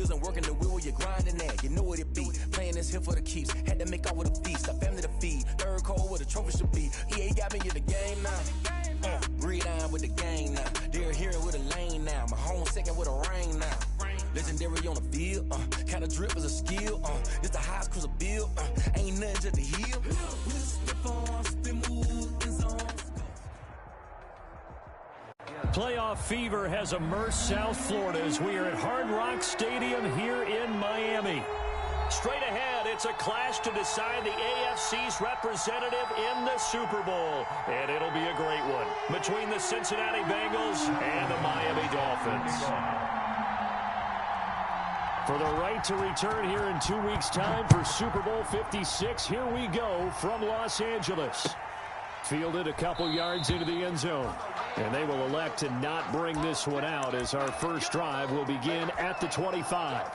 wheels and working the wheel where you're grinding at. You know what it be. Playing this here for the keeps. Had to make off with a feast. A family to feed. Third cold where the trophy should be. EA got me in the game now. Breed on with the game now. They're here with a lane now. My home second with a rain now. Legendary on the field. Kind of drip is a skill. It's the highest cruiser bill. Ain't nothing just to heal. Playoff fever has immersed South Florida as we are at Hard Rock Stadium here in Miami. Straight ahead, it's a clash to decide the AFC's representative in the Super Bowl. And it'll be a great one between the Cincinnati Bengals and the Miami Dolphins. For the right to return here in 2 weeks' time for Super Bowl 56, here we go from Los Angeles. Fielded a couple yards into the end zone. And they will elect to not bring this one out as our first drive will begin at the 25.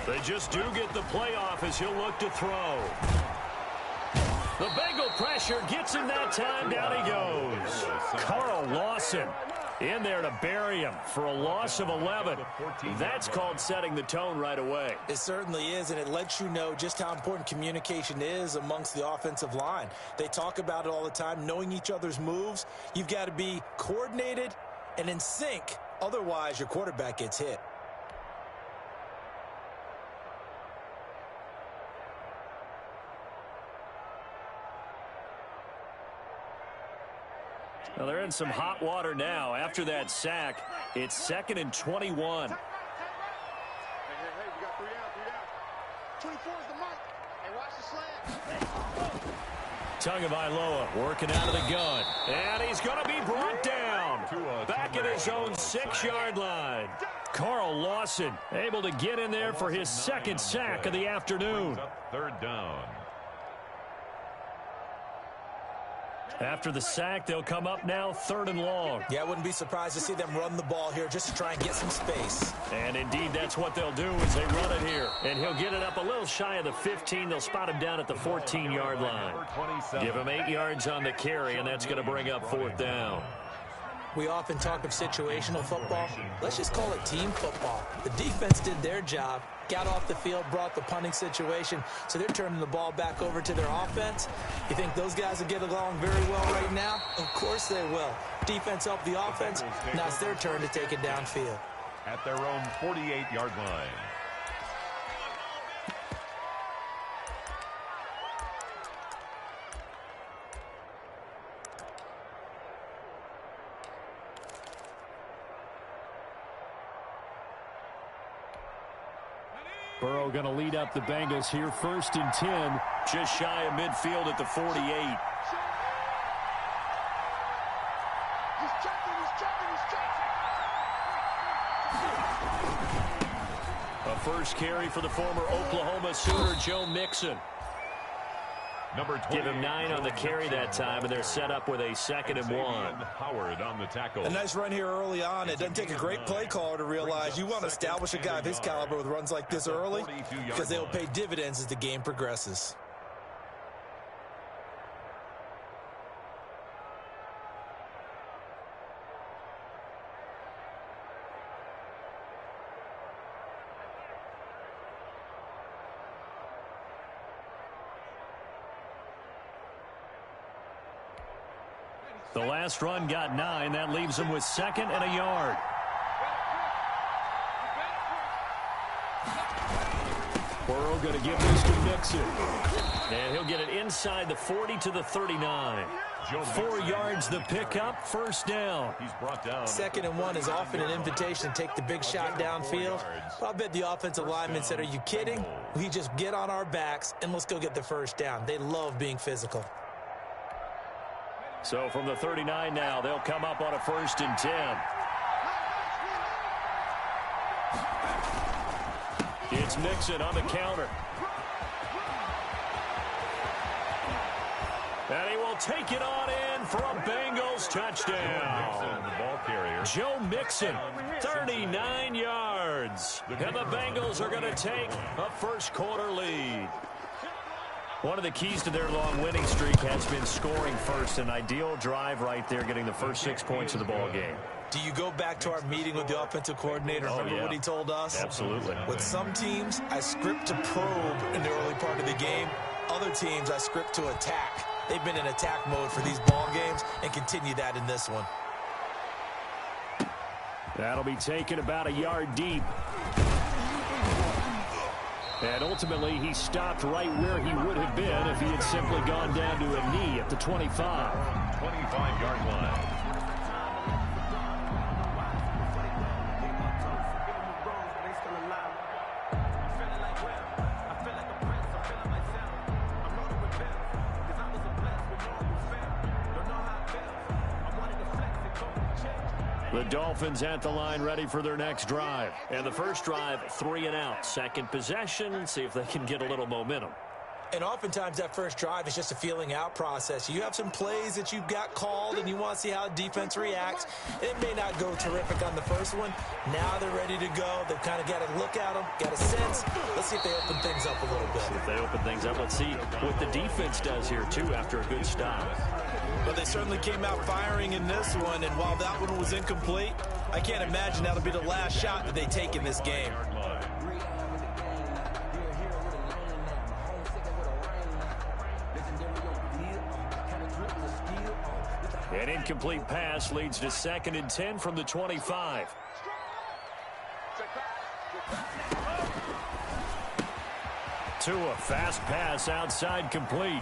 They just do get the playoff as he'll look to throw. The Bengal pressure gets him that time. Down he goes. Carl Lawson in there to bury him for a loss of 11. That's called setting the tone right away. It certainly is, and it lets you know just how important communication is amongst the offensive line. They talk about it all the time, knowing each other's moves. You've got to be coordinated and in sync. Otherwise, your quarterback gets hit. Well, they're in some hot water now. After that sack, it's 2nd and 21. Hey, we got 3 down. 24 is the mark. Hey, watch the slam. Tagovailoa working out of the gun. And he's going to be brought down. Back at his own 6-yard line. Carl Lawson able to get in there for his 2nd sack of the afternoon. 3rd down. After the sack, they'll come up now 3rd and long. Yeah, I wouldn't be surprised to see them run the ball here just to try and get some space. And indeed, that's what they'll do as they run it here. And he'll get it up a little shy of the 15. They'll spot him down at the 14-yard line. Give him 8 yards on the carry, and that's going to bring up 4th down. We often talk of situational football. Let's just call it team football. The defense did their job, got off the field, brought the punting situation, so they're turning the ball back over to their offense. You think those guys will get along very well right now? Of course they will. Defense helped the offense. Now it's their turn to take it downfield. At their own 48-yard line. Burrow going to lead up the Bengals here, 1st and 10, just shy of midfield at the 48. He's checking. A first carry for the former Oklahoma Sooner, Joe Mixon. Number 20. Give him 9 on the carry that time, and they're set up with a 2nd and 1. Howard on the tackle. A nice run here early on. It doesn't take a great play caller to realize you want to establish a guy of his caliber with runs like this early because they will pay dividends as the game progresses. The last run got 9. That leaves him with 2nd and a yard. Burrow going to give this to Mixon. And he'll get it inside the 40 to the 39. 4 yards the pickup, first down. He's brought down. 2nd and 1 is often an invitation to take the big shot downfield. But I bet the offensive linemen said, are you kidding? We just get on our backs and let's go get the first down. They love being physical. So from the 39 now, they'll come up on a 1st and 10. It's Mixon on the counter. And he will take it on in for a Bengals touchdown. Mixon, the ball carrier. Joe Mixon, 39 yards. And the Bengals are going to take a first-quarter lead. One of the keys to their long winning streak has been scoring first. An ideal drive right there, getting the first 6 points of the ball game. Do you go back to our meeting with the offensive coordinator? Remember what he told us? Absolutely. With some teams, I script to probe in the early part of the game. Other teams, I script to attack. They've been in attack mode for these ball games and continue that in this one. That'll be taken about a yard deep. And ultimately, he stopped right where he would have been if he had simply gone down to a knee at the 25. 25-yard line. The Dolphins at the line ready for their next drive. And the first drive, 3 and out. Second possession, see if they can get a little momentum. And oftentimes that first drive is just a feeling out process. You have some plays that you've got called and you want to see how defense reacts. It may not go terrific on the first one. Now they're ready to go. They've kind of got to look at them, got a sense. Let's see if they open things up a little bit. See if they open things up. Let's see what the defense does here, too, after a good stop. But they certainly came out firing in this one, and while that one was incomplete, I can't imagine that'll be the last shot that they take in this game. An incomplete pass leads to 2nd and 10 from the 25. Tua, fast pass outside, complete.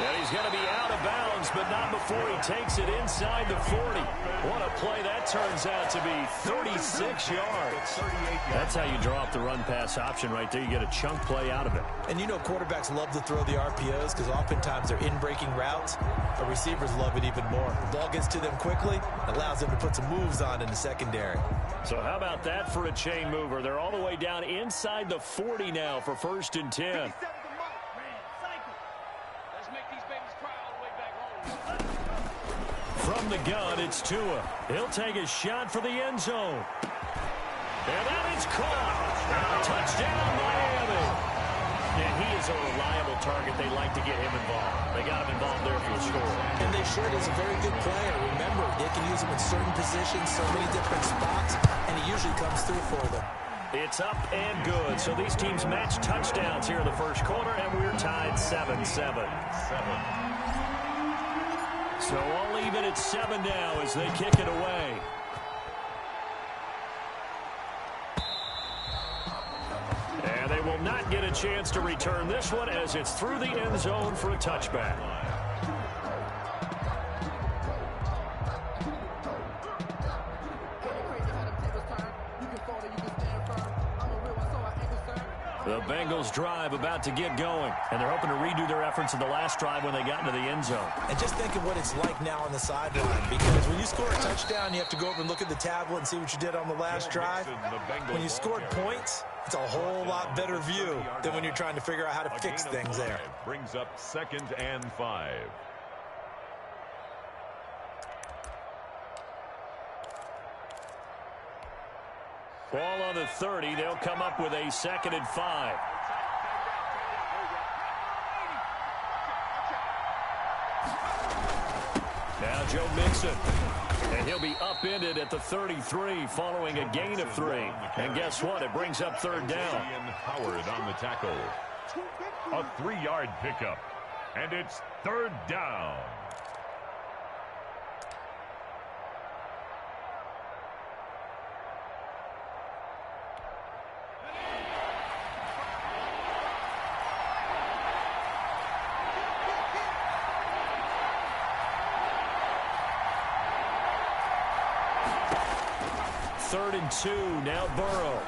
And he's going to be out of bounds, but not before he takes it inside the 40. What a play that turns out to be, 36 yards. That's how you draw up the run-pass option right there. You get a chunk play out of it. And you know quarterbacks love to throw the RPOs because oftentimes they're in-breaking routes, but receivers love it even more. The ball gets to them quickly, allows them to put some moves on in the secondary. So how about that for a chain mover? They're all the way down inside the 40 now for 1st and 10. From the gun, it's Tua. He'll take a shot for the end zone. And that is caught. Touchdown, Miami. And he is a reliable target. They like to get him involved. They got him involved there for the score. And they sure is a very good player. Remember, they can use him in certain positions, so many different spots, and he usually comes through for them. It's up and good. So these teams match touchdowns here in the first quarter, and we're tied 7-7. So all even at 7 now as they kick it away. And they will not get a chance to return this one as it's through the end zone for a touchback. The Bengals drive about to get going, and they're hoping to redo their efforts in the last drive when they got into the end zone. And just think of what it's like now on the sideline, because when you score a touchdown, you have to go over and look at the tablet and see what you did on the last drive. When you scored points, it's a whole lot better view than when you're trying to figure out how to fix things there. Brings up 2nd and 5. Ball on the 30. They'll come up with a 2nd and 5. Now Joe Mixon. And he'll be upended at the 33 following a gain of 3. And guess what? It brings up 3rd down. Howard on the tackle. A 3-yard pickup. And it's 3rd down. 3rd and 2. Now Burrow.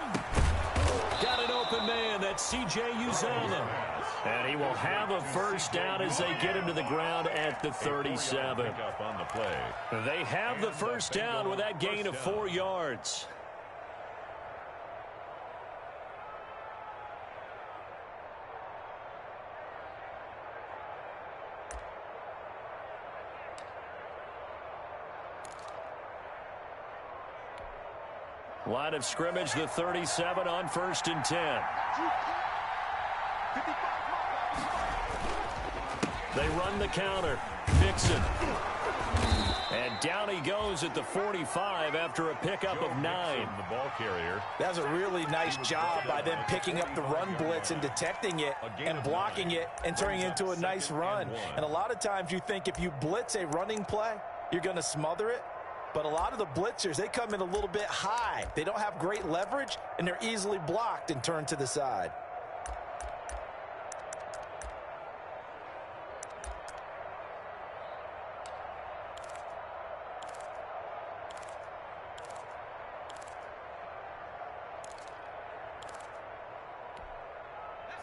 Got an open man. That's C.J. Uzomah. And he will have a first down as they get him to the ground at the 37. They have the first down with that gain of 4 yards. Line of scrimmage, the 37 on 1st and 10. They run the counter. Mixon. And down he goes at the 45 after a pickup of 9. The ball carrier. That's a really nice job by them picking up the run blitz and detecting it and blocking it and turning it into a nice run. And a lot of times you think if you blitz a running play, you're going to smother it. But a lot of the blitzers, they come in a little bit high. They don't have great leverage, and they're easily blocked and turned to the side.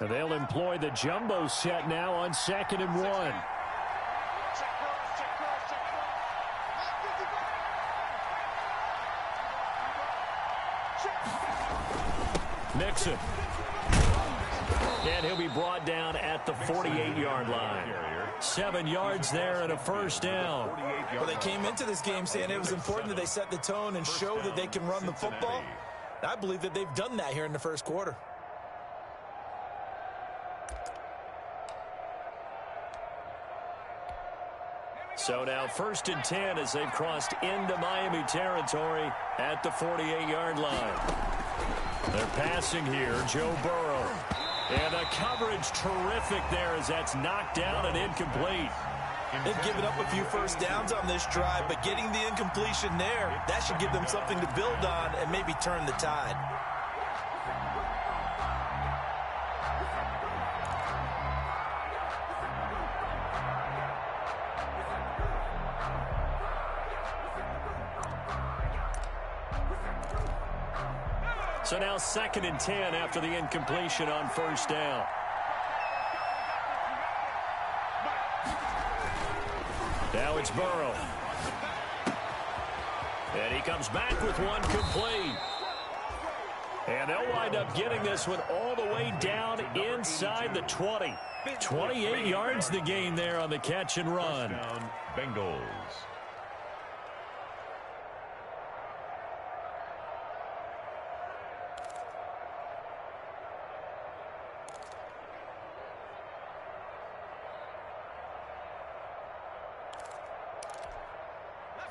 And they'll employ the jumbo set now on 2nd and 1. Mixon. And he'll be brought down at the 48-yard line. 7 yards there and a first down. Well, they came into this game saying it was important that they set the tone and show that they can run the football. I believe that they've done that here in the first quarter. So now 1st and 10 as they've crossed into Miami territory at the 48-yard line. They're passing here, Joe Burrow. And the coverage terrific there as that's knocked down and incomplete. They've given up a few first downs on this drive, but getting the incompletion there, that should give them something to build on and maybe turn the tide. So now 2nd and 10 after the incompletion on 1st down. Now it's Burrow. And he comes back with one complete. And they'll wind up getting this one all the way down inside the 20. 28 yards the gain there on the catch and run. Touchdown, Bengals.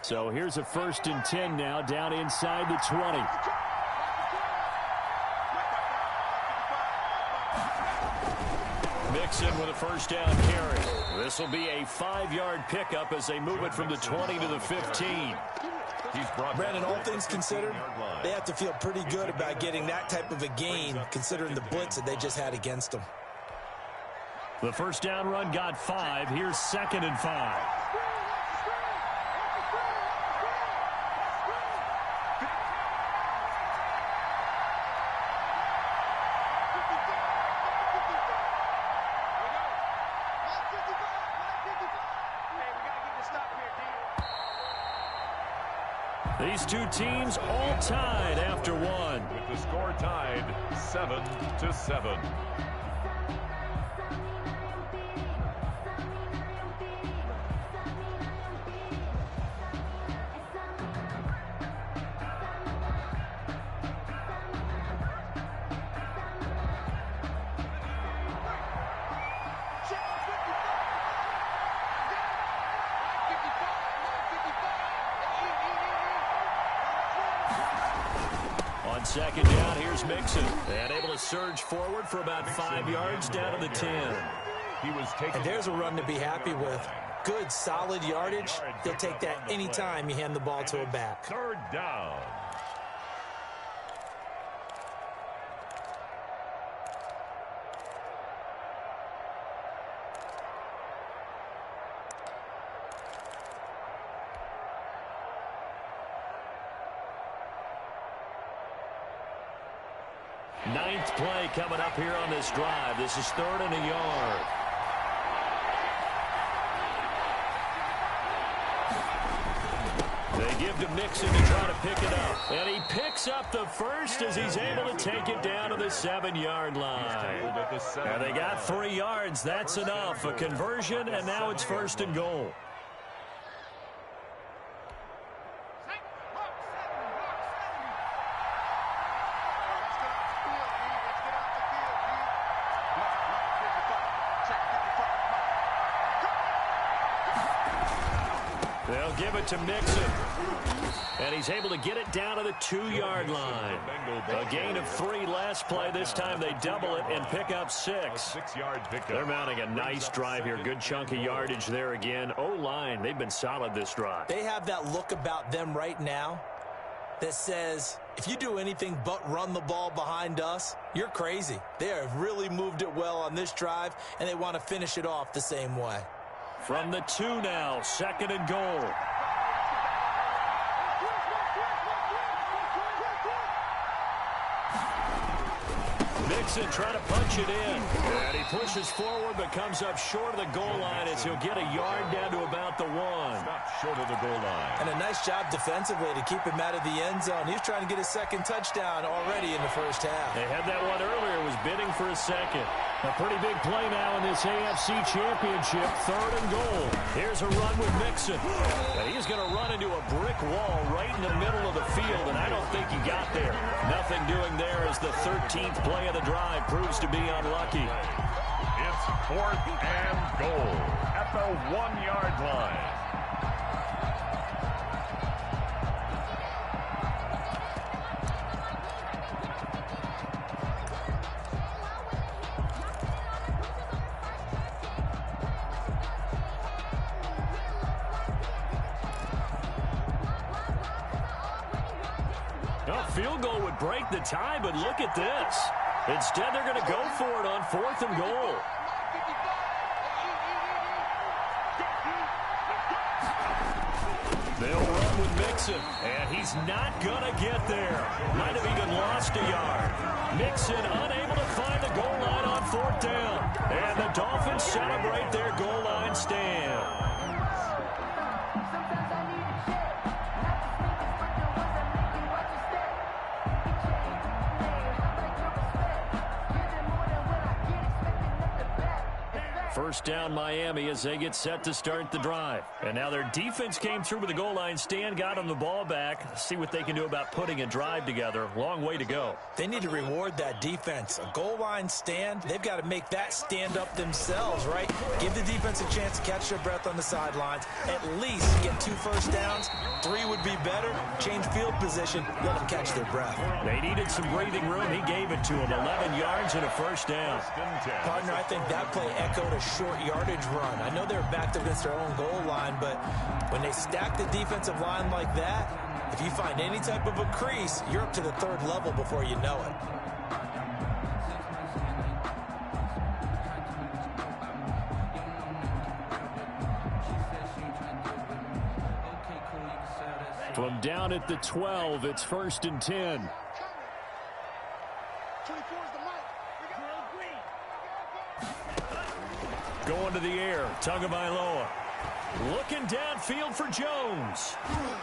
So here's a 1st and 10 now down inside the 20. Mixon with a first down carry. This will be a 5-yard pickup as they move it from the 20 to the 15. Brandon, all things considered, they have to feel pretty good about getting that type of a gain considering the blitz that they just had against them. The first down run got 5. Here's 2nd and 5. These two teams all tied after one. With the score tied 7-7. On 2nd down, here's Mixon. And able to surge forward for about 5 yards down to the 10. And there's a run to be happy with. Good, solid yardage. He'll take that anytime you hand the ball to a back. 3rd down. Ninth play coming up here on this drive. This is 3rd and a yard. They give to Mixon to try to pick it up. And he picks up the first as he's able to take it down to the 7-yard line. And they got 3 yards. That's enough. A conversion, and now it's 1st and goal. They'll give it to Mixon. And he's able to get it down to the 2-yard line. A gain of 3 last play. This time they double it and pick up 6. They're mounting a nice drive here. Good chunk of yardage there again. O-line, they've been solid this drive. They have that look about them right now that says, if you do anything but run the ball behind us, you're crazy. They have really moved it well on this drive, and they want to finish it off the same way. From the 2 now, 2nd and goal. Mixon trying to punch it in. And he pushes forward but comes up short of the goal line as he'll get a yard down to about the 1. Stop short of the goal line. And a nice job defensively to keep him out of the end zone. He's trying to get his 2nd touchdown already in the 1st half. They had that one earlier, was bidding for a 2nd. A pretty big play now in this AFC Championship, 3rd and goal. Here's a run with Mixon. And he's going to run into a brick wall right in the middle of the field, and I don't think he got there. Nothing doing there as the 13th play of the drive proves to be unlucky. It's 4th and goal at the 1-yard line. Field goal would break the tie, but look at this. Instead, they're going to go for it on 4th and goal. They'll run with Mixon, and he's not going to get there. Might have even lost a yard. Mixon unable to find the goal line on 4th down. And the Dolphins celebrate their goal line stand. First down Miami as they get set to start the drive. And now their defense came through with the goal line stand, got them the ball back. Let's see what they can do about putting a drive together. Long way to go. They need to reward that defense. A goal line stand, they've got to make that stand up themselves, right? Give the defense a chance to catch their breath on the sidelines. At least get 2 first downs. 3 would be better. Change field position. Let them catch their breath. They needed some breathing room. He gave it to them. 11 yards and a first down. Partner, I think that play echoed a short yardage run. I know they're backed against their own goal line, but when they stack the defensive line like that, if you find any type of a crease, you're up to the 3rd level before you know it. From down at the 12, it's 1st and 10. Going to the air, Tagovailoa. Looking downfield for Jones.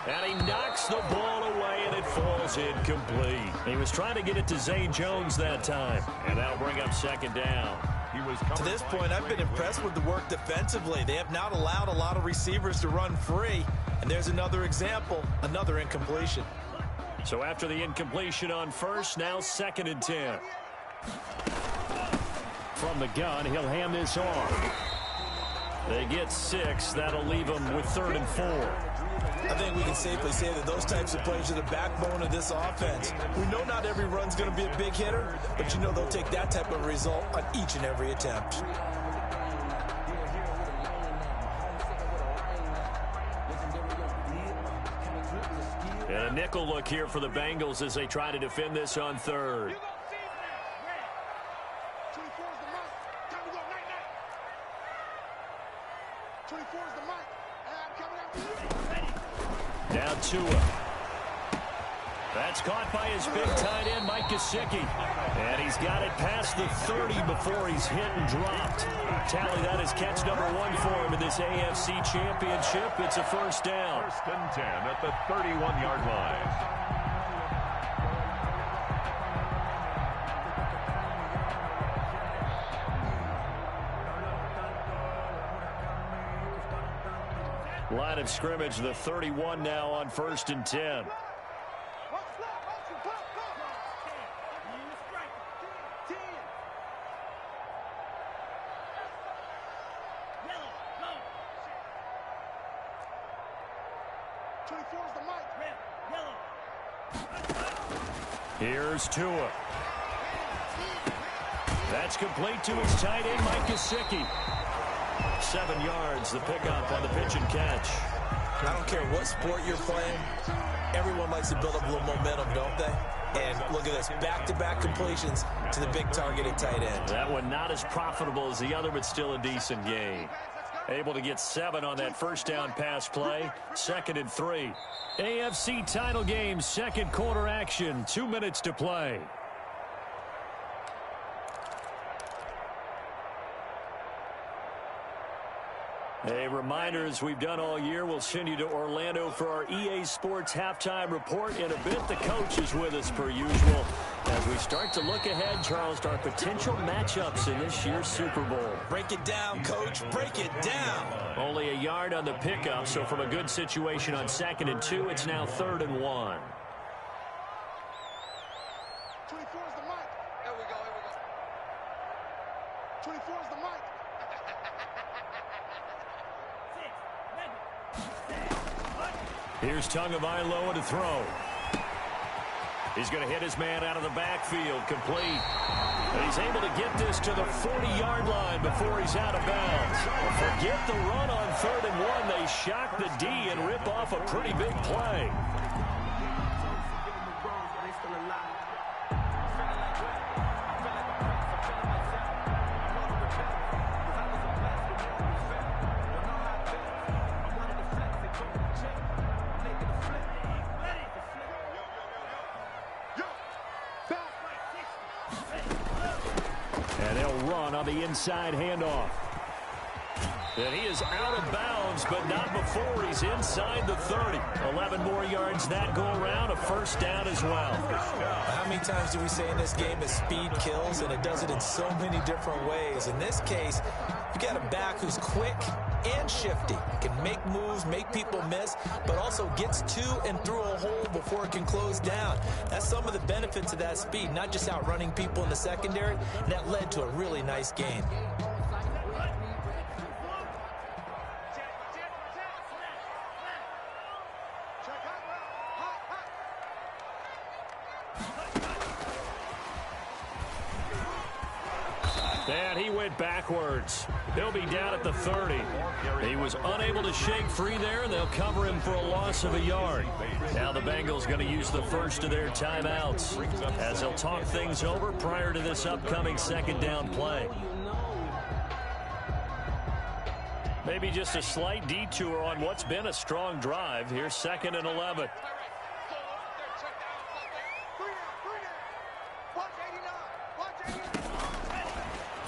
And he knocks the ball away, and it falls incomplete. He was trying to get it to Zay Jones that time. And that'll bring up 2nd down. To this point, I've been impressed with the work defensively. They have not allowed a lot of receivers to run free. And there's another example, another incompletion. So after the incompletion on 1st, now 2nd and 10. From the gun, he'll hand this off. They get 6. That'll leave them with 3rd and 4. I think we can safely say that those types of plays are the backbone of this offense. We know not every run's going to be a big hitter, but you know they'll take that type of result on each and every attempt. And a nickel look here for the Bengals as they try to defend this on 3rd. Now Tua. That's caught by his big tight end, Mike Gesicki. And he's got it past the 30 before he's hit and dropped. Tally that is catch number 1 for him in this AFC Championship. It's a first down. First and 10 at the 31-yard line. Line of scrimmage, the 31 now on first and 10. Here's Tua. That's complete to his tight end, Mike Gesicki. 7 yards, the pickup on the pitch and catch. I don't care what sport you're playing. Everyone likes to build up a little momentum, don't they? And look at this, back-to-back completions to the big target at tight end. That one not as profitable as the other, but still a decent gain. Able to get 7 on that first down pass play. 2nd and 3. AFC title game, second quarter action. 2 minutes to play. A reminder, as we've done all year, we'll send you to Orlando for our EA Sports halftime report. In a bit, the coach is with us per usual. As we start to look ahead, Charles, to our potential matchups in this year's Super Bowl. Break it down, Coach. Break it down. Only a yard on the pickup, so from a good situation on 2nd and 2, it's now 3rd and 1. 24 is the mic. Here we go. 24 is the mic. Here's Tagovailoa to throw. He's going to hit his man out of the backfield, complete. And he's able to get this to the 40-yard line before he's out of bounds. Forget the run on 3rd and 1. They shock the D and rip off a pretty big play. And they'll run on the inside handoff. And he is out of bounds, but not before he's inside the 30. 11 more yards that go around, a first down as well. How many times do we say in this game that speed kills, and it does it in so many different ways? In this case, you got a back who's quick and shifty, can make moves, make people miss, but also gets to and through a hole before it can close down. That's some of the benefits of that speed, not just outrunning people in the secondary. That led to a really nice gain. And he went backwards. He'll be down at the 30. He was unable to shake free there, and they'll cover him for a loss of a yard. Now the Bengals going to use the first of their timeouts as they'll talk things over prior to this upcoming second down play. Maybe just a slight detour on what's been a strong drive. Here's 2nd and 11.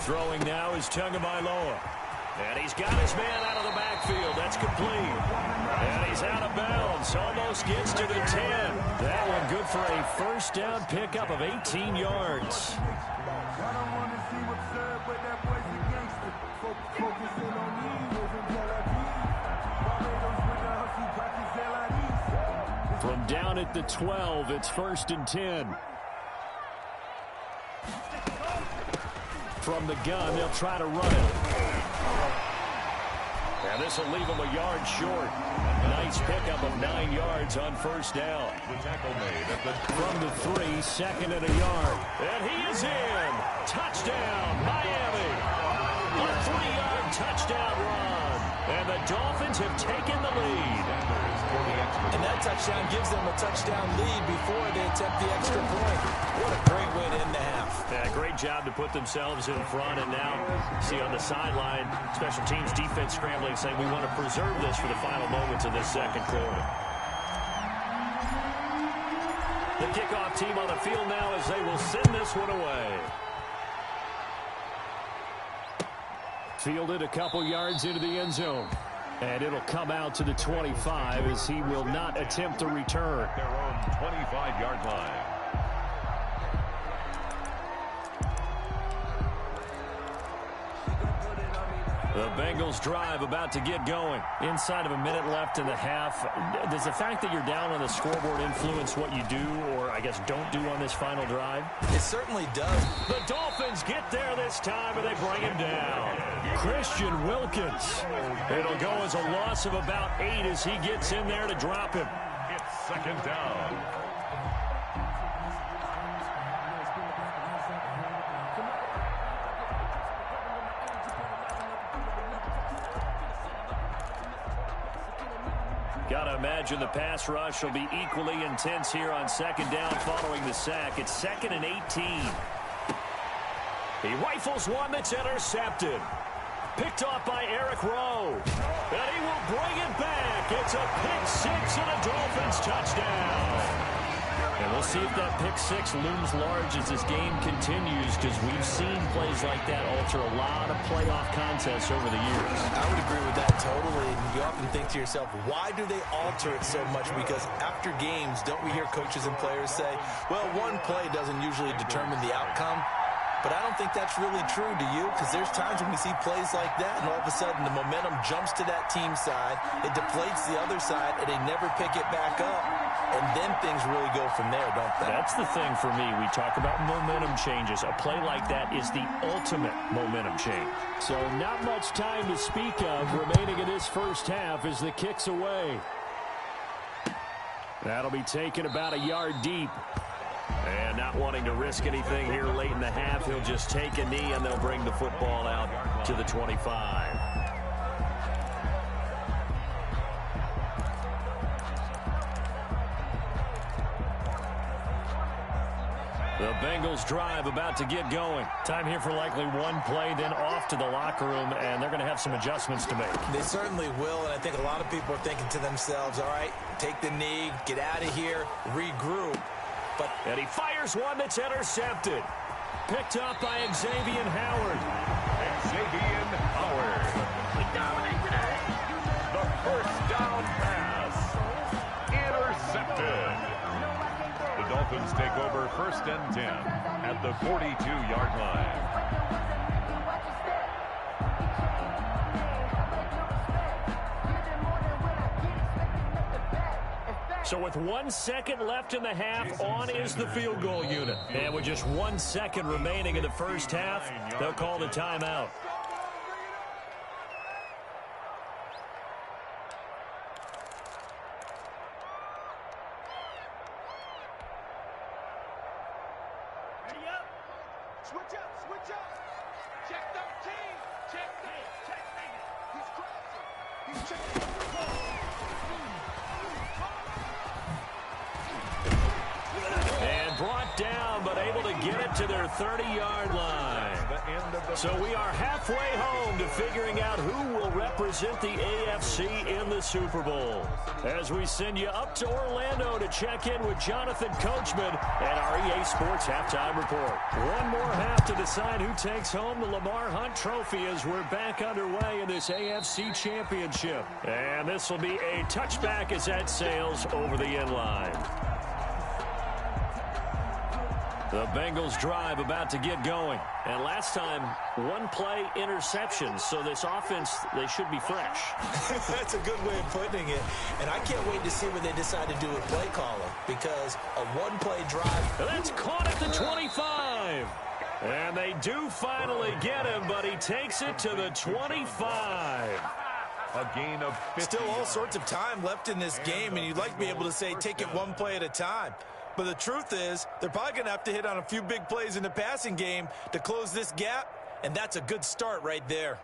Throwing now is Tagovailoa. And he's got his man out of the backfield. That's complete. And he's out of bounds. Almost gets to the 10. That one good for a first down pickup of 18 yards. From down at the 12, it's 1st and 10. From the gun, they'll try to run it. And this will leave him a yard short. Nice pickup of 9 yards on first down. The tackle made at the from the 3, 2nd and a yard. And he is in. Touchdown, Miami. A 3-yard touchdown run. And the Dolphins have taken the lead. And that touchdown gives them a touchdown lead before they attempt the extra point. What a great way to end the half. Yeah, great job to put themselves in front. And now, see on the sideline, special teams defense scrambling, saying we want to preserve this for the final moments of this second quarter. The kickoff team on the field now as they will send this one away. Fielded a couple yards into the end zone. And it'll come out to the 25 as he will not attempt to return. Their own 25-yard line. The Bengals drive about to get going. Inside of a minute left in the half. Does the fact that you're down on the scoreboard influence what you do, or I guess don't do on this final drive? It certainly does. The Dolphins get there this time, and they bring him down. Christian Wilkins. It'll go as a loss of about 8 as he gets in there to drop him. It's second down. Gotta imagine the pass rush will be equally intense here on second down following the sack. It's 2nd and 18. He rifles one that's intercepted. Picked off by Eric Rowe. And he will bring it back. It's a pick six and a Dolphins touchdown. And we'll see if that pick six looms large as this game continues, because we've seen plays like that alter a lot of playoff contests over the years. I would agree with that totally. You often think to yourself, why do they alter it so much? Because after games, don't we hear coaches and players say, well, one play doesn't usually determine the outcome? But I don't think that's really true, do you? Because there's times when we see plays like that, and all of a sudden the momentum jumps to that team side, it deflates the other side, and they never pick it back up. And then things really go from there, don't they? That's the thing for me. We talk about momentum changes. A play like that is the ultimate momentum change. So not much time to speak of remaining in this first half as the kick's away. That'll be taken about a yard deep. And not wanting to risk anything here late in the half, he'll just take a knee, and they'll bring the football out to the 25. The Bengals drive about to get going. Time here for likely one play, then off to the locker room, and they're going to have some adjustments to make. They certainly will, and I think a lot of people are thinking to themselves, all right, take the knee, get out of here, regroup. And he fires one that's intercepted. Picked up by Xavier Howard. Xavier Howard. The first down pass. Intercepted. The Dolphins take over 1st and 10 at the 42-yard line. So with 1 second left in the half, on is the field goal unit. And with just 1 second remaining in the first half, they'll call the timeout. Ready up. Switch up, switch up. Check 13. Check that. Check that. He's crossing. He's checking. And brought down, but able to get it to their 30-yard line. So we are halfway home to figuring out who will represent the AFC in the Super Bowl. As we send you up to Orlando to check in with Jonathan Coachman and our EA Sports Halftime Report. One more half to decide who takes home the Lamar Hunt Trophy as we're back underway in this AFC Championship. And this will be a touchback as that sails over the end line. The Bengals drive about to get going. And last time, one play interception. So this offense, they should be fresh. That's a good way of putting it. And I can't wait to see what they decide to do with play calling. Because a one-play drive. And that's caught at the 25. And they do finally get him, but he takes it to the 25. A gain of 50. Still all sorts of time left in this game, and you'd like to be able to say take it one play at a time. But the truth is, they're probably going to have to hit on a few big plays in the passing game to close this gap, and that's a good start right there.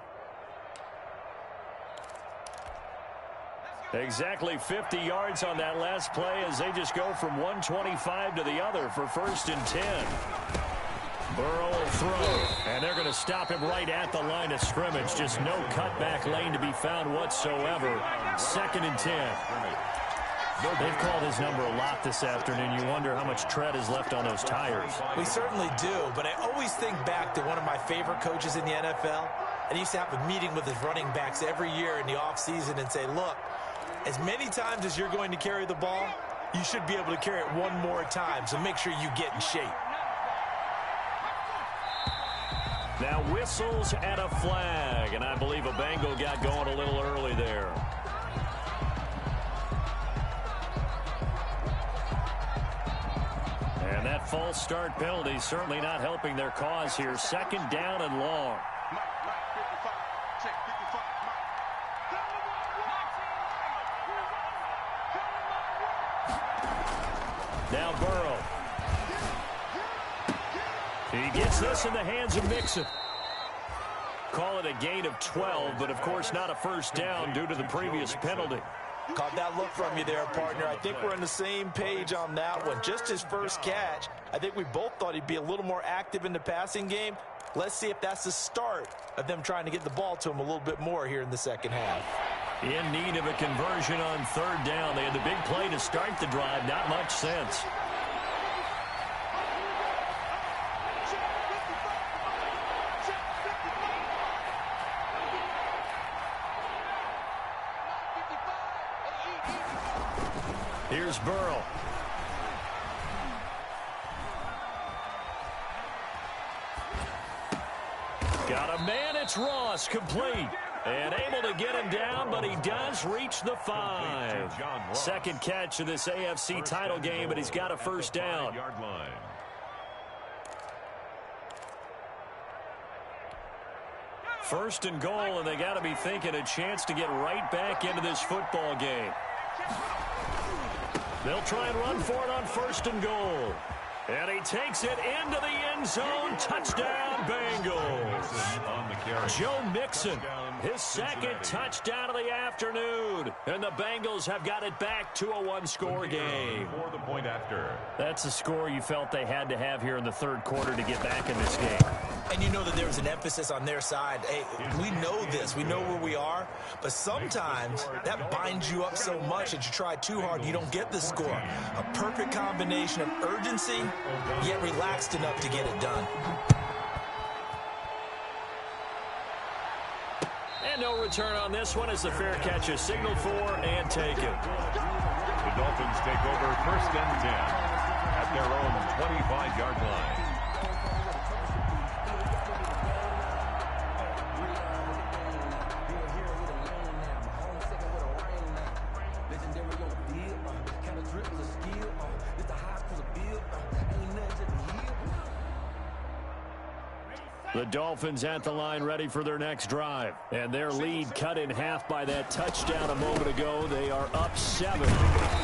Exactly 50 yards on that last play as they just go from 125 to the other for 1st and 10. Burrow will throw, and they're going to stop him right at the line of scrimmage. Just no cutback lane to be found whatsoever. 2nd and 10. They've called his number a lot this afternoon. You wonder how much tread is left on those tires. We certainly do, but I always think back to one of my favorite coaches in the NFL. And he used to have a meeting with his running backs every year in the offseason and say, look, as many times as you're going to carry the ball, you should be able to carry it one more time, so make sure you get in shape. Now whistles and a flag, and I believe a Bengal got going a little early there. And that false start penalty certainly not helping their cause here. Second down and long. Now Burrow. He gets this in the hands of Mixon. Call it a gain of 12, but of course not a first down due to the previous penalty. Caught that look from you there, partner. I think we're on the same page on that one. Just his first catch. I think we both thought he'd be a little more active in the passing game. Let's see if that's the start of them trying to get the ball to him a little bit more here in the second half. In need of a conversion on third down. They had the big play to start the drive. Not much sense. Here's Burrow. Got a man, it's Ross, complete. And able to get him down, but he does reach the 5. Second catch of this AFC title game, but he's got a first down. First and goal, and they got to be thinking a chance to get right back into this football game. They'll try and run for it on first and goal. And he takes it into the end zone. Touchdown, Bengals. Joe Mixon, his second touchdown of the afternoon. And the Bengals have got it back to a one-score game. For the point after. That's a score you felt they had to have here in the third quarter to get back in this game. And you know that there was an emphasis on their side. Hey, we know this. We know where we are. But sometimes that binds you up so much that you try too hard, you don't get the score. A perfect combination of urgency, yet relaxed enough to get it done. And no return on this one as the fair catch is signaled for and taken. The Dolphins take over first and 10 at their own 25-yard line. The Dolphins at the line ready for their next drive. And their lead cut in half by that touchdown a moment ago. They are up 7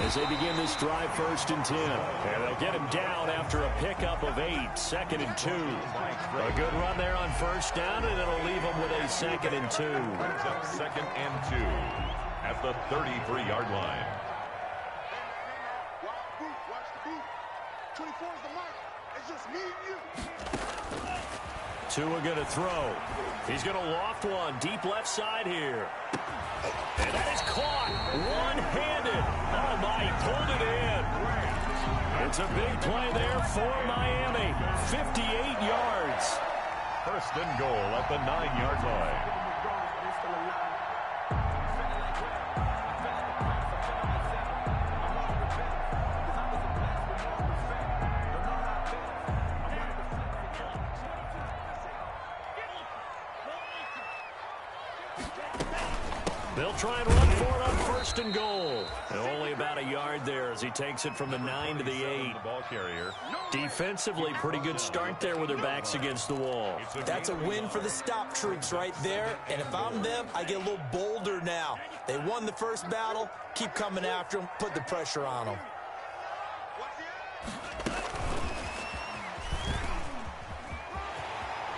as they begin this drive first and 10. And they'll get him down after a pickup of 8. Second and 2. A good run there on first down, and it'll leave them with a second and 2. Brings up second and 2 at the 33-yard line. Watch the boot. 24 is the mark. It's just me and you. Tua going to throw. He's going to loft one deep left side here. And that is caught one-handed. Oh, my, he pulled it in. It's a big play there for Miami. 58 yards. First and goal at the 9-yard line. They'll try and run for it on first and goal. And only about a yard there as he takes it from the 9 to the 8. The ball carrier. Defensively, pretty good start there with their backs against the wall. That's a win for the stop troops right there. And if I'm them, I get a little bolder now. They won the first battle. Keep coming after them. Put the pressure on them.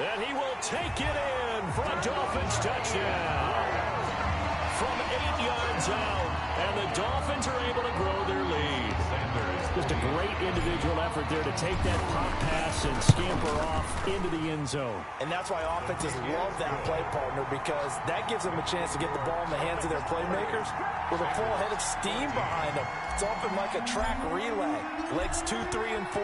And he will take it in for a Dolphins touchdown. From 8 yards out, and the Dolphins are able to grow their lead. Sanders. The Just a great individual effort there to take that pop pass and scamper off into the end zone. And that's why offenses love that play, partner, because that gives them a chance to get the ball in the hands of their playmakers with a full head of steam behind them. It's often like a track relay. Legs 2, 3, and 4.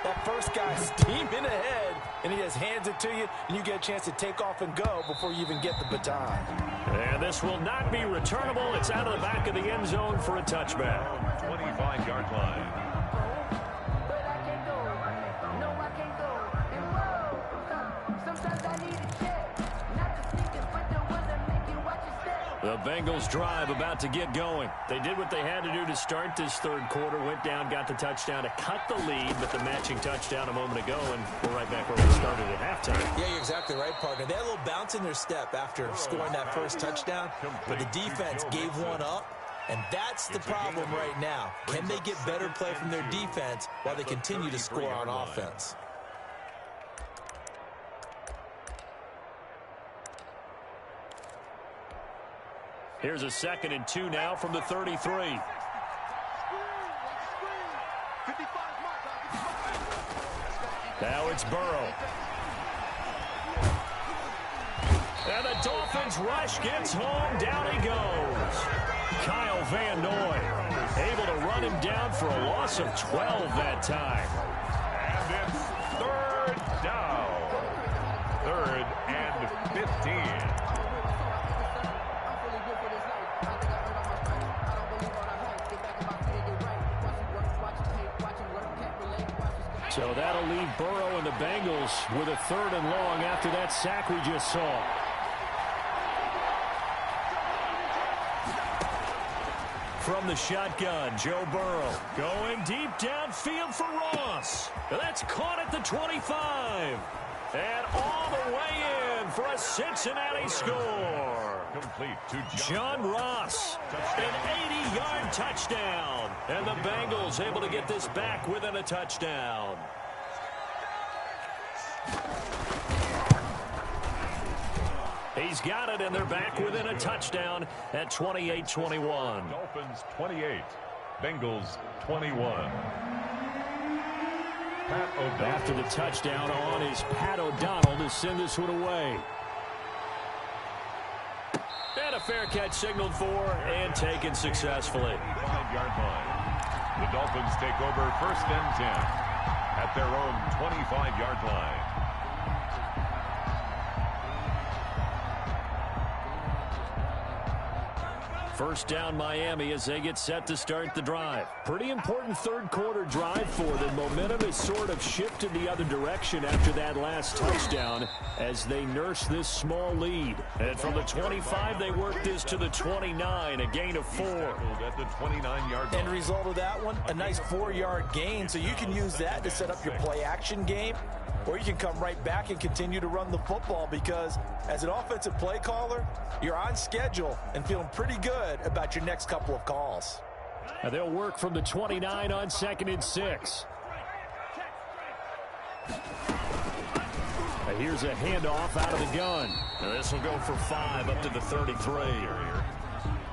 That first guy's steaming ahead, and he just hands it to you, and you get a chance to take off and go before you even get the baton. And this will not be returnable. It's out of the back of the end zone for a touchback. 25-yard line. The Bengals drive about to get going. They did what they had to do to start this third quarter. Went down, got the touchdown to cut the lead, but the matching touchdown a moment ago, and we're right back where we started at halftime. Yeah, you're exactly right, partner. They had a little bounce in their step after scoring that first touchdown, but the defense gave one up, and that's the problem right now. Can they get better play from their defense while they continue to score on offense? Here's a 2nd and 2 now from the 33. Now it's Burrow. And the Dolphins rush gets home. Down he goes. Kyle Van Noy able to run him down for a loss of 12 that time. And it's 3rd down. 3rd and 15. So that'll leave Burrow and the Bengals with a 3rd and long after that sack we just saw. From the shotgun, Joe Burrow going deep downfield for Ross. That's caught at the 25. And all the way in for a Cincinnati score. Complete to John Ross. An 80-yard touchdown. And the Bengals able to get this back within a touchdown. He's got it, and they're back within a touchdown at 28-21. Dolphins 28, Bengals 21. After the touchdown on is Pat O'Donnell to send this one away. And a fair catch signaled for and taken successfully. 5-yard line. The Dolphins take over 1st and 10 at their own 25-yard line. First down Miami as they get set to start the drive. Pretty important third quarter drive for them. Momentum has sort of shifted the other direction after that last touchdown as they nurse this small lead. And from the 25 they work this to the 29, a gain of 4. At the 29-yard line. End result of that one, a nice 4-yard gain, so you can use that to set up your play action game. Or you can come right back and continue to run the football because as an offensive play caller, you're on schedule and feeling pretty good about your next couple of calls. And they'll work from the 29 on 2nd and 6. Now here's a handoff out of the gun. Now this will go for 5 up to the 33.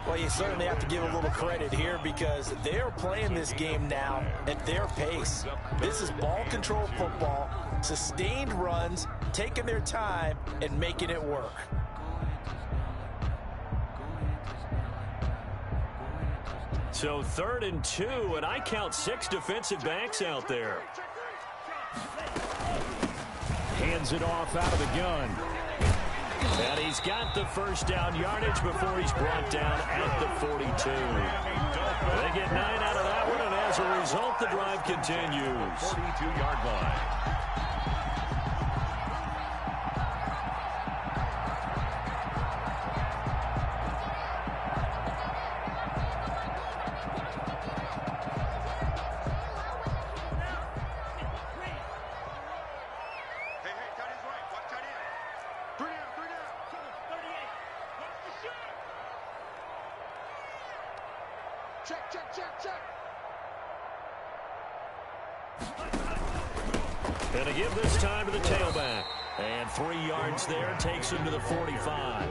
Well, you certainly have to give a little credit here because they're playing this game now at their pace. This is ball control football, sustained runs, taking their time, and making it work. So 3rd and 2, and I count 6 defensive backs out there. Hands it off out of the gun. And he's got the first down yardage before he's brought down at the 42. They get 9 out of that one, and as a result, the drive continues. 42-yard line. And to give this time to the tailback. And 3 yards there takes him to the 45.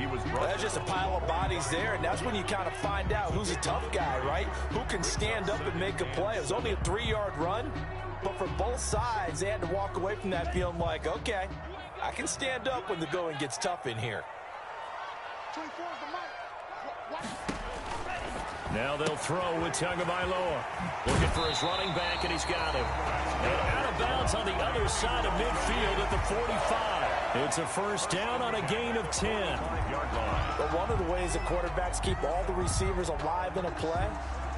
he was Well, that's just a pile of bodies there, and that's when you kind of find out who's a tough guy, right? Who can stand up and make a play. It was only a 3-yard run, but for both sides, they had to walk away from that feeling like, okay, I can stand up when the going gets tough in here. 24 is the mark. Now they'll throw with Tagovailoa. Looking for his running back, and he's got him. And out of bounds on the other side of midfield at the 45. It's a first down on a gain of 10. But one of the ways that quarterbacks keep all the receivers alive in a play,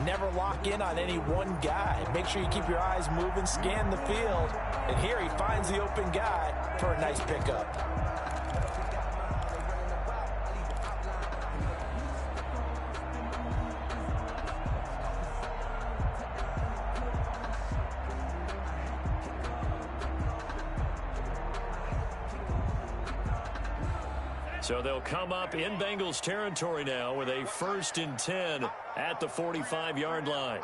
never lock in on any one guy. Make sure you keep your eyes moving, scan the field. And here he finds the open guy for a nice pickup. So they'll come up in Bengals territory now with a 1st and 10 at the 45-yard line.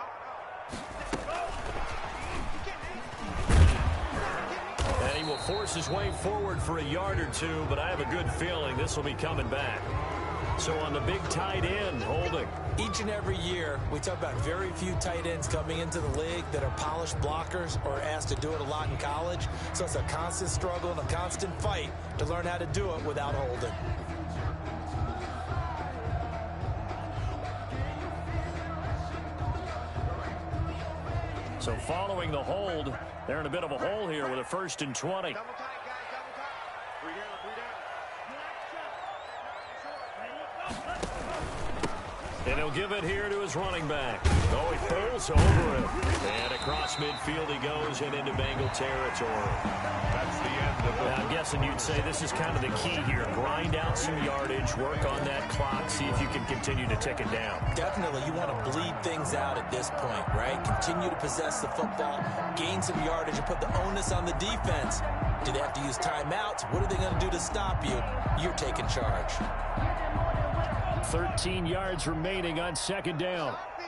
And he will force his way forward for a yard or two, but I have a good feeling this will be coming back. So on the big tight end, holding. Each and every year, we talk about very few tight ends coming into the league that are polished blockers or asked to do it a lot in college. So it's a constant struggle and a constant fight to learn how to do it without holding. So following the hold, they're in a bit of a hole here with a 1st and 20. Double tight, guys, double tight. 3 down, 3 down. And he'll give it here to his running back. Oh, he pulls over him. And across midfield he goes and into Bengal territory. That's the end of it. I'm guessing you'd say this is kind of the key here. Grind out some yardage, work on that clock, see if you can continue to tick it down. Definitely, you want to bleed things out at this point, right? Continue to possess the football, gain some yardage, and put the onus on the defense. Do they have to use timeouts? What are they going to do to stop you? You're taking charge. 13 yards remaining on 2nd down. Hey,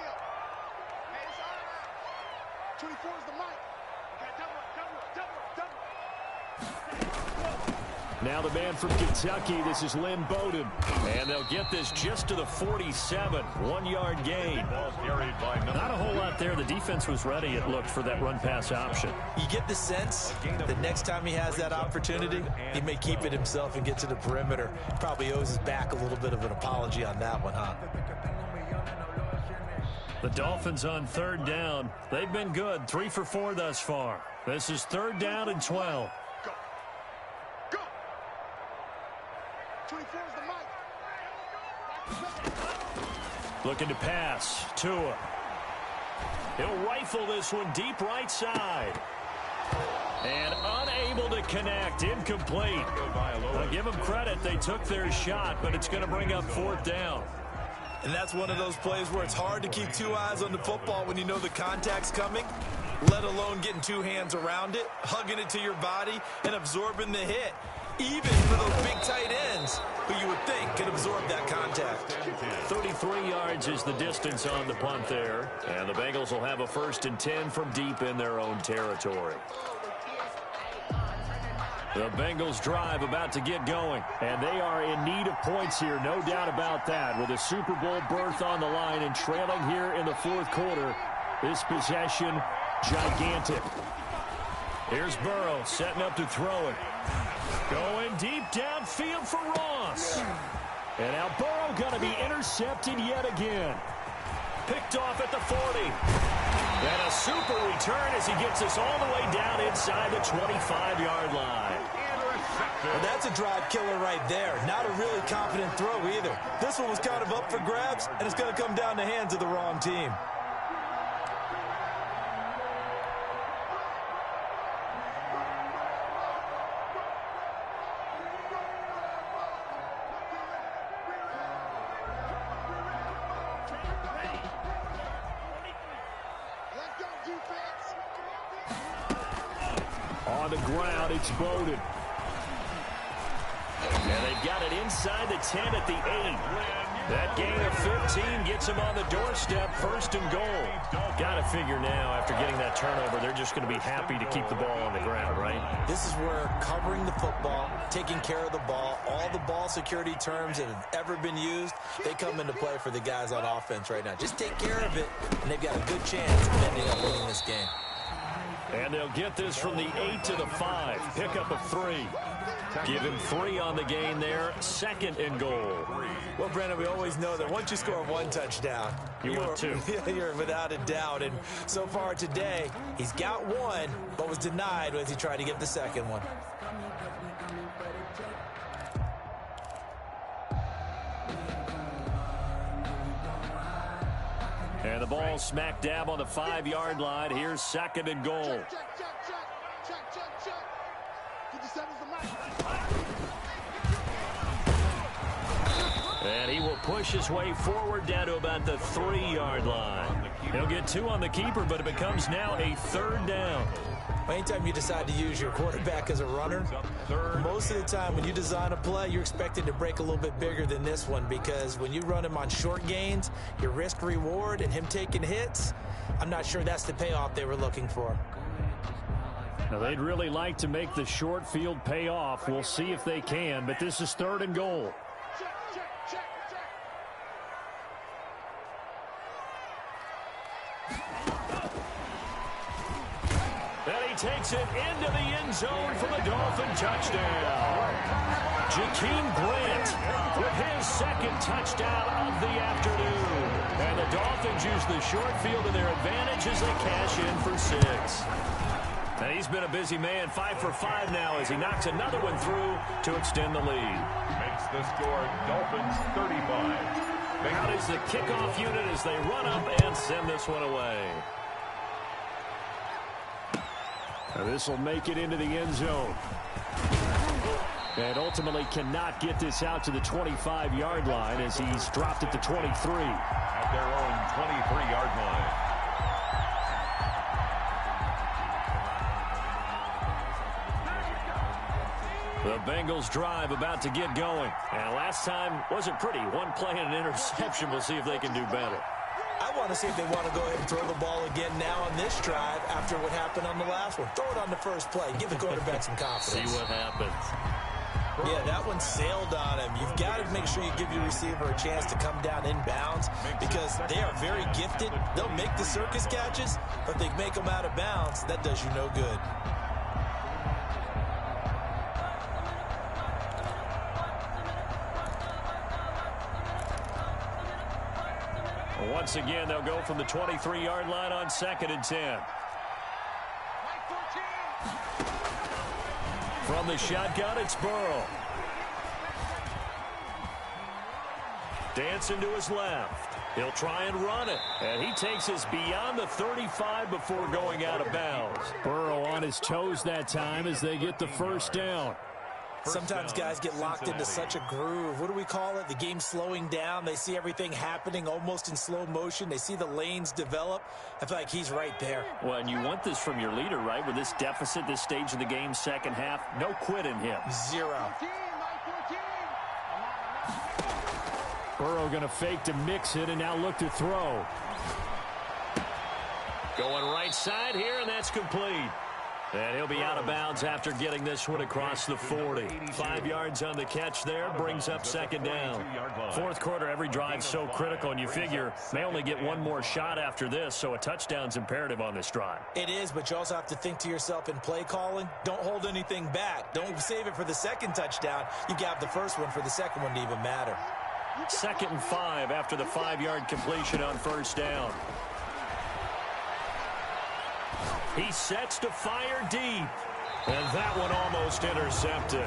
it's all right. 24 is the mark. Okay, double. Now the man from Kentucky, this is Lynn Bowden. And they'll get this just to the 47, 1-yard gain. Ball carried by Not a whole lot there. The defense was ready, it looked, for that run-pass option. You get the sense that next time he has that opportunity, he may keep it himself and get to the perimeter. Probably owes his back a little bit of an apology on that one, huh? The Dolphins on 3rd down. They've been good, 3 for 4 thus far. This is 3rd down and 12. Go. 24 is the mark. Looking to pass. Tua. He'll rifle this one deep right side. And unable to connect. Incomplete. I'll give them credit. They took their shot, but it's going to bring up 4th down. And that's one of those plays where it's hard to keep 2 eyes on the football when you know the contact's coming, let alone getting 2 hands around it, hugging it to your body, and absorbing the hit. Even for those big tight ends who you would think could absorb that contact. 33 yards is the distance on the punt there. And the Bengals will have a 1st and 10 from deep in their own territory. The Bengals drive about to get going. And they are in need of points here, no doubt about that. With a Super Bowl berth on the line and trailing here in the 4th quarter. This possession, gigantic. Here's Burrow setting up to throw it. Going deep downfield for Ross. And now Burrow going to be intercepted yet again. Picked off at the 40. And a super return as he gets us all the way down inside the 25-yard line. Well, that's a drive killer right there. Not a really confident throw either. This one was kind of up for grabs, and it's going to come down the hands of the wrong team. On the ground, it's Bowden. And they've got it inside the 10 at the 8. That gain of 15 gets him on the doorstep, 1st and goal. Got to figure now, after getting that turnover, they're just going to be happy to keep the ball on the ground, right? This is where covering the football, taking care of the ball, all the ball security terms that have ever been used, they come into play for the guys on offense right now. Just take care of it, and they've got a good chance of ending up winning this game. And they'll get this from the 8 to the 5. Pickup of 3. Give him 3 on the gain there. 2nd and goal. Well, Brandon, we always know that once you score 1 touchdown, you're 2. You're without a doubt. And so far today, he's got 1, but was denied as he tried to get the 2nd one. And the ball smack dab on the 5-yard line. Here's 2nd and goal. And he will push his way forward down to about the 3-yard line. He'll get 2 on the keeper, but it becomes now a 3rd down. Anytime you decide to use your quarterback as a runner, most of the time when you design a play, you're expected to break a little bit bigger than this one, because when you run him on short gains, your risk-reward and him taking hits, I'm not sure that's the payoff they were looking for. Now, they'd really like to make the short field pay off. We'll see if they can, but this is 3rd and goal. Takes it into the end zone for the Dolphin touchdown. Jakeem Grant with his 2nd touchdown of the afternoon. And the Dolphins use the short field to their advantage as they cash in for 6. And he's been a busy man, 5 for 5 now as he knocks another one through to extend the lead. Makes the score Dolphins 35. Out is the kickoff unit as they run up and send this one away. This will make it into the end zone. And ultimately cannot get this out to the 25-yard line as he's dropped at the 23. At their own 23-yard line. The Bengals drive about to get going. And last time wasn't pretty. 1 play and an interception. We'll see if they can do better. I want to see if they want to go ahead and throw the ball again now on this drive after what happened on the last one. Throw it on the first play. Give the quarterback some confidence. See what happens. Yeah, that one sailed on him. You've got to make sure you give your receiver a chance to come down inbounds because they are very gifted. They'll make the circus catches, but if they make them out of bounds, that does you no good. Once again, they'll go from the 23-yard line on 2nd and 10. From the shotgun, it's Burrow. Dancing to his left. He'll try and run it. And he takes us beyond the 35 before going out of bounds. Burrow on his toes that time as they get the 1st down. Sometimes guys get locked into such a groove. What do we call it? The game's slowing down. They see everything happening almost in slow motion. They see the lanes develop. I feel like he's right there. Well, and you want this from your leader, right? With this deficit, this stage of the game, 2nd half, no quit in him. 0. Burrow going to fake to mix it and now look to throw. Going right side here, and that's complete. And he'll be out of bounds after getting this one across the 40. 5 yards on the catch there, brings up 2nd down. 4th quarter, every drive so critical, and you figure may only get 1 more shot after this, so a touchdown's imperative on this drive. It is, but you also have to think to yourself in play calling, don't hold anything back. Don't save it for the 2nd touchdown. You got the 1st one for the 2nd one to even matter. 2nd and 5 after the 5-yard completion on 1st down. He sets to fire deep. And that one almost intercepted.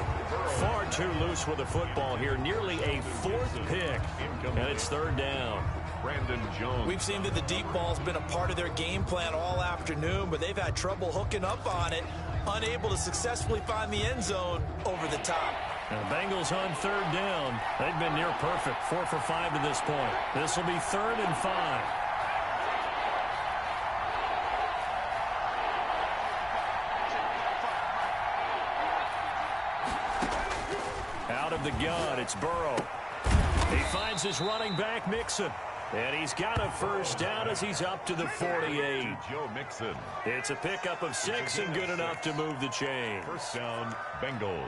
Far too loose with the football here. Nearly a 4th pick. And it's 3rd down. Brandon Jones. We've seen that the deep ball's been a part of their game plan all afternoon, but they've had trouble hooking up on it. Unable to successfully find the end zone over the top. And the Bengals on 3rd down. They've been near perfect. 4 for 5 to this point. This will be 3rd and 5. Out of the gun, it's Burrow. He finds his running back, Mixon. And he's got a first down as he's up to the 48. Joe Mixon. It's a pickup of 6 and good enough to move the chain. First down, Bengals.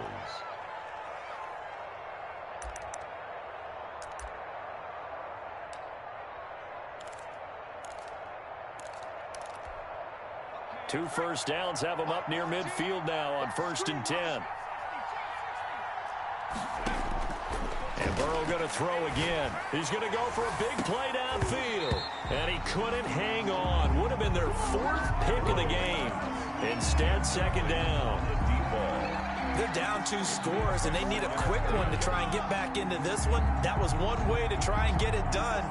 Two first downs have him up near midfield now on 1st and 10. And Burrow going to throw again. He's going to go for a big play downfield. And he couldn't hang on. Would have been their 4th pick of the game. Instead, 2nd down. They're down 2 scores, and they need a quick one to try and get back into this one. That was one way to try and get it done.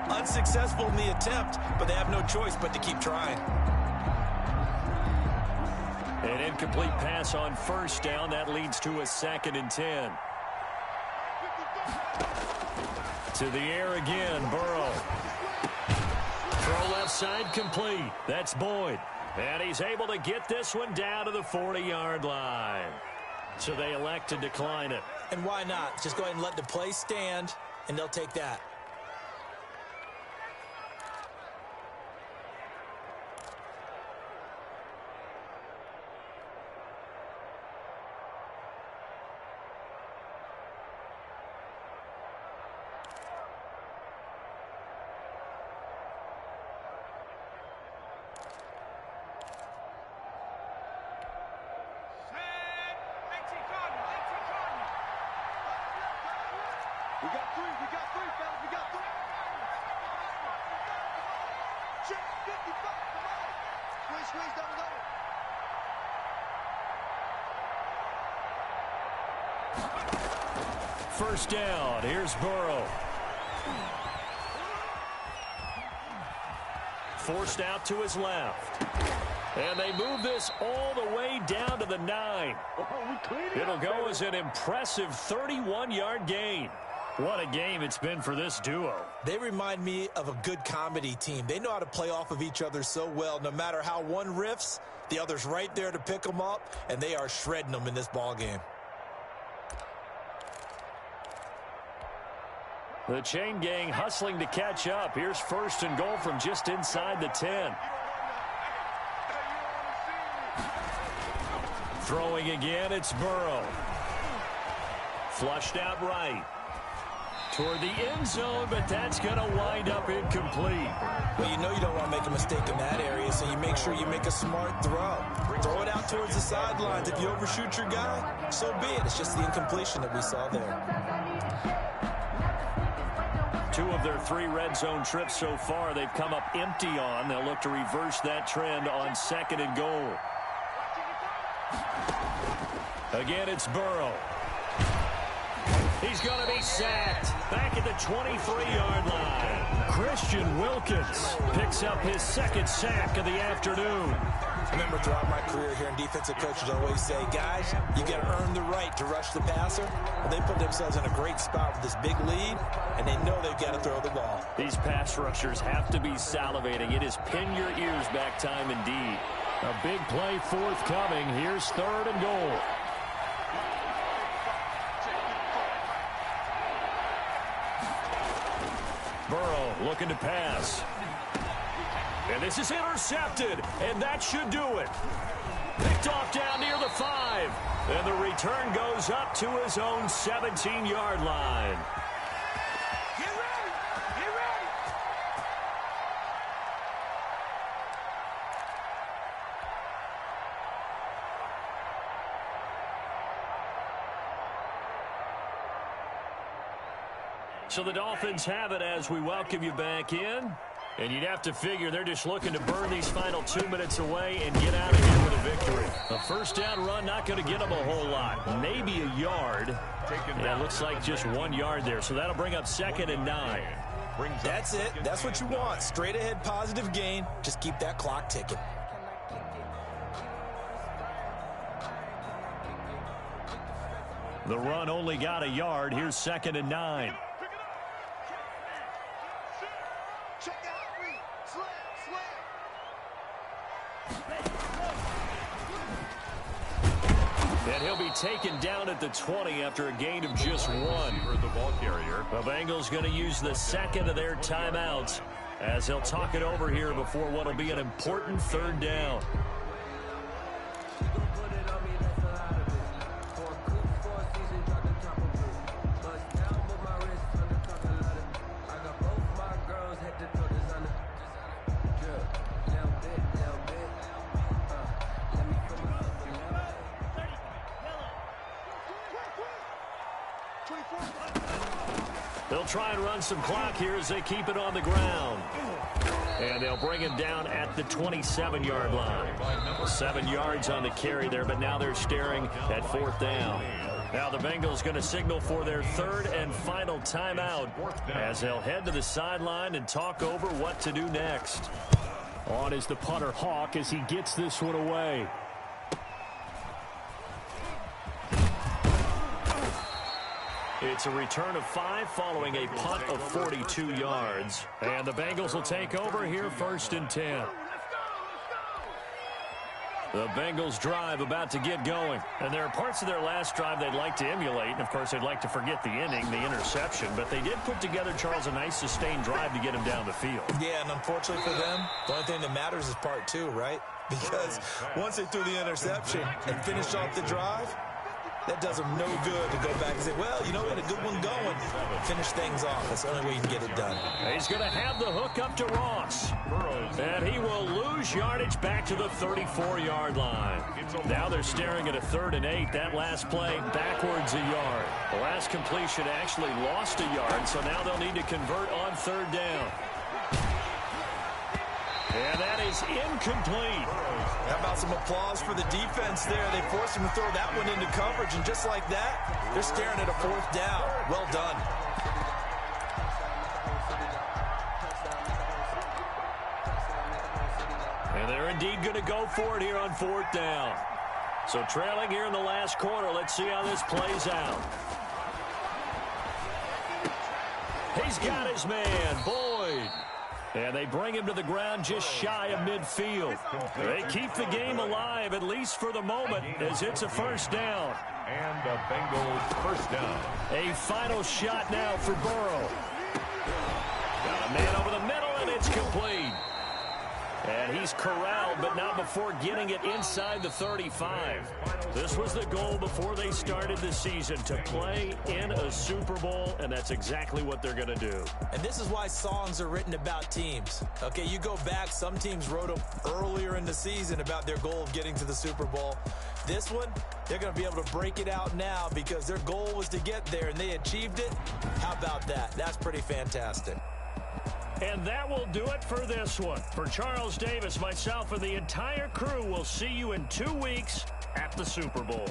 Unsuccessful in the attempt, but they have no choice but to keep trying. An incomplete pass on 1st down. That leads to a 2nd and 10. To the air again, Burrow. Throw left side complete. That's Boyd. And he's able to get this one down to the 40-yard line. So they elect to decline it. And why not? Just go ahead and let the play stand, and they'll take that. We got three, fellas, we got 3. Check 55, come on. Squeeze, double. First down, here's Burrow. Forced out to his left. And they move this all the way down to the 9. It'll go as an impressive 31-yard gain. What a game it's been for this duo. They remind me of a good comedy team. They know how to play off of each other so well. No matter how one riffs, the other's right there to pick them up, and they are shredding them in this ball game. The chain gang hustling to catch up. Here's 1st and goal from just inside the 10. Throwing again, it's Burrow. Flushed out right. Toward the end zone, but that's going to wind up incomplete. Well, you know you don't want to make a mistake in that area, so you make sure you make a smart throw. Throw it out towards the sidelines. If you overshoot your guy, so be it. It's just the incompletion that we saw there. 2 of their 3 red zone trips so far, they've come up empty on. They'll look to reverse that trend on 2nd and goal. Again, it's Burrow. He's going to be sacked back at the 23-yard line. Christian Wilkins picks up his 2nd sack of the afternoon. I remember throughout my career hearing defensive coaches always say, guys, you got to earn the right to rush the passer. And they put themselves in a great spot with this big lead, and they know they've got to throw the ball. These pass rushers have to be salivating. It is pin your ears back time indeed. A big play forthcoming. Here's 3rd and goal. Burrow looking to pass. And this is intercepted, and that should do it. Picked off down near the 5. And the return goes up to his own 17-yard line. Get ready! Get ready! So the Dolphins have it as we welcome you back in. And you'd have to figure they're just looking to burn these final 2 minutes away and get out of here with a victory. A first down run not going to get them a whole lot. Maybe a yard. Yeah, it looks like just 1 yard there. So that'll bring up 2nd and 9. That's it. That's what you want. Straight ahead positive gain. Just keep that clock ticking. The run only got a yard. Here's 2nd and 9. Check out, read, slam. And he'll be taken down at the 20 after a gain of just 1. The ball carrier. The Bengals going to use the second of their timeouts as he'll talk it over here before what will be an important 3rd down. They'll try and run some clock here as they keep it on the ground. And they'll bring him down at the 27-yard line. 7 yards on the carry there, but now they're staring at 4th down. Now the Bengals going to signal for their 3rd and final timeout as they'll head to the sideline and talk over what to do next. On is the punter, Hawk, as he gets this one away. It's a return of 5 following a punt of 42 yards. And the Bengals will take over here 1st and 10. The Bengals drive about to get going. And there are parts of their last drive they'd like to emulate. And, of course, they'd like to forget the inning, the interception. But they did put together, Charles, a nice sustained drive to get him down the field. Yeah, and unfortunately for them, the only thing that matters is part 2, right? Because once they threw the interception and finished off the drive, that does them no good to go back and say, well, you know, we had a good one going. Finish things off. That's the only way you can get it done. He's going to have the hook up to Ross. And he will lose yardage back to the 34-yard line. Now they're staring at a 3rd and 8. That last play backwards a yard. The last completion actually lost a yard, so now they'll need to convert on 3rd down. And that is incomplete. How about some applause for the defense there? They forced him to throw that one into coverage, and just like that, they're staring at a 4th down. Well done. And they're indeed going to go for it here on 4th down. So trailing here in the last quarter, let's see how this plays out. He's got his man, Boyd. And they bring him to the ground just shy of midfield. They keep the game alive, at least for the moment, as it's a 1st down. And the Bengals 1st down. A final shot now for Burrow. Got a man over the middle, and it's complete. And he's corralled, but not before getting it inside the 35. This was the goal before they started the season, to play in a Super Bowl, and that's exactly what they're going to do. And this is why songs are written about teams. Okay, you go back, some teams wrote them earlier in the season about their goal of getting to the Super Bowl. This one, they're going to be able to break it out now because their goal was to get there, and they achieved it. How about that? That's pretty fantastic. And that will do it for this one. For Charles Davis, myself, and the entire crew, we'll see you in 2 weeks at the Super Bowl.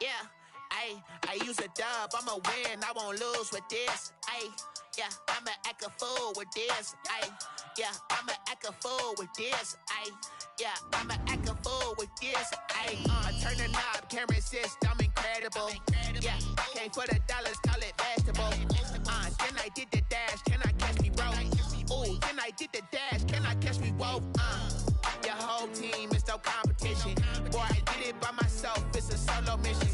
Yeah, I use a dub, I'ma win, I won't lose with this. Yeah, I'ma act a fool with this. Yeah, I'ma act a fool with this. Yeah, I'ma act a fool with this. Turn the knob, can't resist, I'm incredible. Yeah, came for the dollars, call it vegetable. Then I did the dash, can I catch me roll? Ooh, then I did the dash, can I catch me roll? Your whole team is no competition. Boy, I did it by myself, it's a solo mission.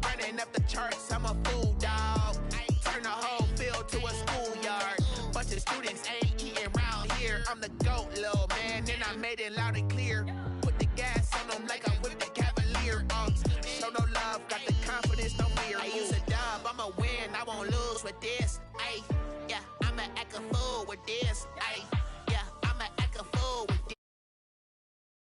Running up the charts, I'm a fool, dog. Turn the whole field to a schoolyard. Bunch of students ain't eating round here. I'm the GOAT, little man, and I made it loud and clear. Put the gas on them like I'm with the Cavalier. Show no love, got the confidence, no fear. I use a dub, I'ma win, I won't lose with this. Yeah, I'ma act a fool with this.